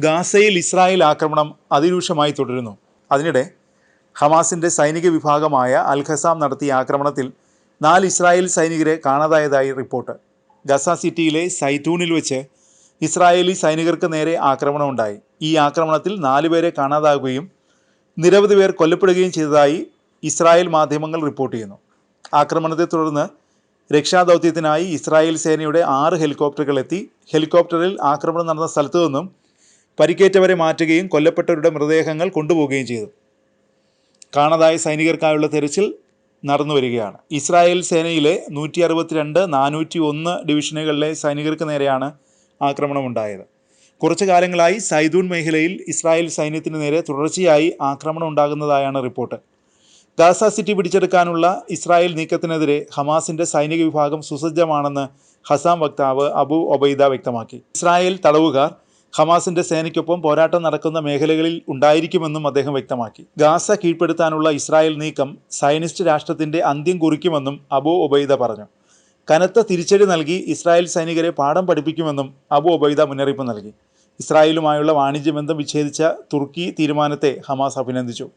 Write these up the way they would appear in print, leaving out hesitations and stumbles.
ഗാസയിൽ ഇസ്രായേൽ ആക്രമണം അതിരൂക്ഷമായി തുടരുന്നു. അതിനിടെ ഹമാസിൻ്റെ സൈനിക വിഭാഗമായ അൽ ഖസാം നടത്തിയ ആക്രമണത്തിൽ 4 ഇസ്രായേൽ സൈനികരെ കാണാതായതായി റിപ്പോർട്ട്. ഗസ സിറ്റിയിലെ സൈറ്റൂണിൽ വെച്ച് ഇസ്രായേലി സൈനികർക്ക് നേരെ ആക്രമണമുണ്ടായി. ഈ ആക്രമണത്തിൽ 4 പേരെ കാണാതാകുകയും നിരവധി പേർ കൊല്ലപ്പെടുകയും ചെയ്തതായി ഇസ്രായേൽ മാധ്യമങ്ങൾ റിപ്പോർട്ട് ചെയ്യുന്നു. ആക്രമണത്തെ തുടർന്ന് രക്ഷാദൗത്യത്തിനായി ഇസ്രായേൽ സേനയുടെ 6 ഹെലികോപ്റ്ററുകൾ എത്തി. ഹെലികോപ്റ്ററിൽ ആക്രമണം നടന്ന സ്ഥലത്തു നിന്നും പരിക്കേറ്റവരെ മാറ്റുകയും കൊല്ലപ്പെട്ടവരുടെ മൃതദേഹങ്ങൾ കൊണ്ടുപോവുകയും ചെയ്തു. കാണാതായ സൈനികർക്കായുള്ള തെരച്ചിൽ നടന്നു വരികയാണ്. ഇസ്രായേൽ സേനയിലെ 162, 401 ഡിവിഷനുകളിലെ സൈനികർക്ക് നേരെയാണ് ആക്രമണമുണ്ടായത്. കുറച്ചു കാലങ്ങളായി സൈതൂൺ മേഖലയിൽ ഇസ്രായേൽ സൈന്യത്തിന് നേരെ തുടർച്ചയായി ആക്രമണം ഉണ്ടാകുന്നതായാണ് റിപ്പോർട്ട്. ഗാസ സിറ്റി പിടിച്ചെടുക്കാനുള്ള ഇസ്രായേൽ നീക്കത്തിനെതിരെ ഹമാസിൻ്റെ സൈനിക വിഭാഗം സുസജ്ജമാണെന്ന് ഖസാം വക്താവ് അബു ഒബൈദ വ്യക്തമാക്കി. ഇസ്രായേൽ തടവുകാർ ഹമാസിൻ്റെ സേനയ്ക്കൊപ്പം പോരാട്ടം നടക്കുന്ന മേഖലകളിൽ ഉണ്ടായിരിക്കുമെന്നും അദ്ദേഹം വ്യക്തമാക്കി. ഗാസ കീഴ്പ്പെടുത്താനുള്ള ഇസ്രായേൽ നീക്കം സയനിസ്റ്റ് രാഷ്ട്രത്തിൻ്റെ അന്ത്യം കുറിക്കുമെന്നും അബു ഒബൈദ പറഞ്ഞു. കനത്ത തിരിച്ചടി നൽകി ഇസ്രായേൽ സൈനികരെ പാഠം പഠിപ്പിക്കുമെന്നും അബു ഒബൈദ മുന്നറിയിപ്പ് നൽകി. ഇസ്രായേലുമായുള്ള വാണിജ്യബന്ധം വിച്ഛേദിച്ച തുർക്കി തീരുമാനത്തെ ഹമാസ് അഭിനന്ദിച്ചു.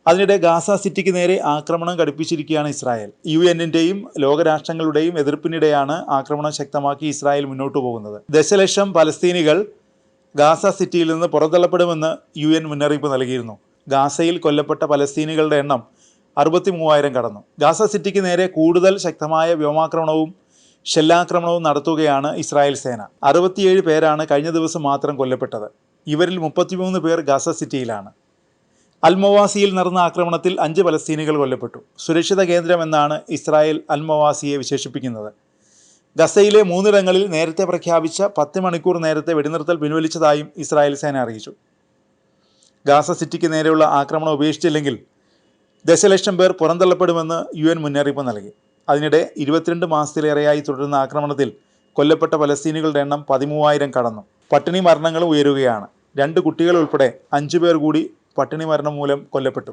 അതിനിടെ ഗാസ സിറ്റിക്ക് നേരെ ആക്രമണം ഘടിപ്പിച്ചിരിക്കുകയാണ് ഇസ്രായേൽ. UN-ൻ്റെയും ലോകരാഷ്ട്രങ്ങളുടെയും എതിർപ്പിനിടെയാണ് ആക്രമണം ശക്തമാക്കി ഇസ്രായേൽ മുന്നോട്ടു പോകുന്നത്. ദശലക്ഷം പലസ്തീനികൾ ഗാസ സിറ്റിയിൽ നിന്ന് പുറന്തള്ളപ്പെടുമെന്ന് UN മുന്നറിയിപ്പ് നൽകിയിരുന്നു. ഗാസയിൽ കൊല്ലപ്പെട്ട പലസ്തീനികളുടെ എണ്ണം 63,000 കടന്നു. ഗാസ സിറ്റിക്ക് നേരെ കൂടുതൽ ശക്തമായ വ്യോമാക്രമണവും ഷെല്ലാക്രമണവും നടത്തുകയാണ് ഇസ്രായേൽ സേന. 67 പേരാണ് കഴിഞ്ഞ ദിവസം മാത്രം കൊല്ലപ്പെട്ടത്. ഇവരിൽ 33 പേർ ഗാസ സിറ്റിയിലാണ്. അൽമവാസിയിൽ നടന്ന ആക്രമണത്തിൽ 5 പലസ്തീനികൾ കൊല്ലപ്പെട്ടു. സുരക്ഷിത കേന്ദ്രമെന്നാണ് ഇസ്രായേൽ അൽമവാസിയെ വിശേഷിപ്പിക്കുന്നത്. ഗസയിലെ 3 ഇടങ്ങളിൽ നേരത്തെ പ്രഖ്യാപിച്ച 10 മണിക്കൂർ നേരത്തെ വെടിനിർത്തൽ പിൻവലിച്ചതായും ഇസ്രായേൽ സേന അറിയിച്ചു. ഗാസ സിറ്റിക്ക് നേരെയുള്ള ആക്രമണം ഉപേക്ഷിച്ചില്ലെങ്കിൽ ദശലക്ഷം പേർ പുറന്തള്ളപ്പെടുമെന്ന് UN മുന്നറിയിപ്പ് നൽകി. അതിനിടെ 22 മാസത്തിലേറെയായി തുടരുന്ന ആക്രമണത്തിൽ കൊല്ലപ്പെട്ട പലസ്തീനികളുടെ എണ്ണം 13,000 കടന്നു. പട്ടിണി മരണങ്ങളും ഉയരുകയാണ്. 2 കുട്ടികൾ ഉൾപ്പെടെ 5 പേർ കൂടി പട്ടിണി മരണം മൂലം കൊല്ലപ്പെട്ടു.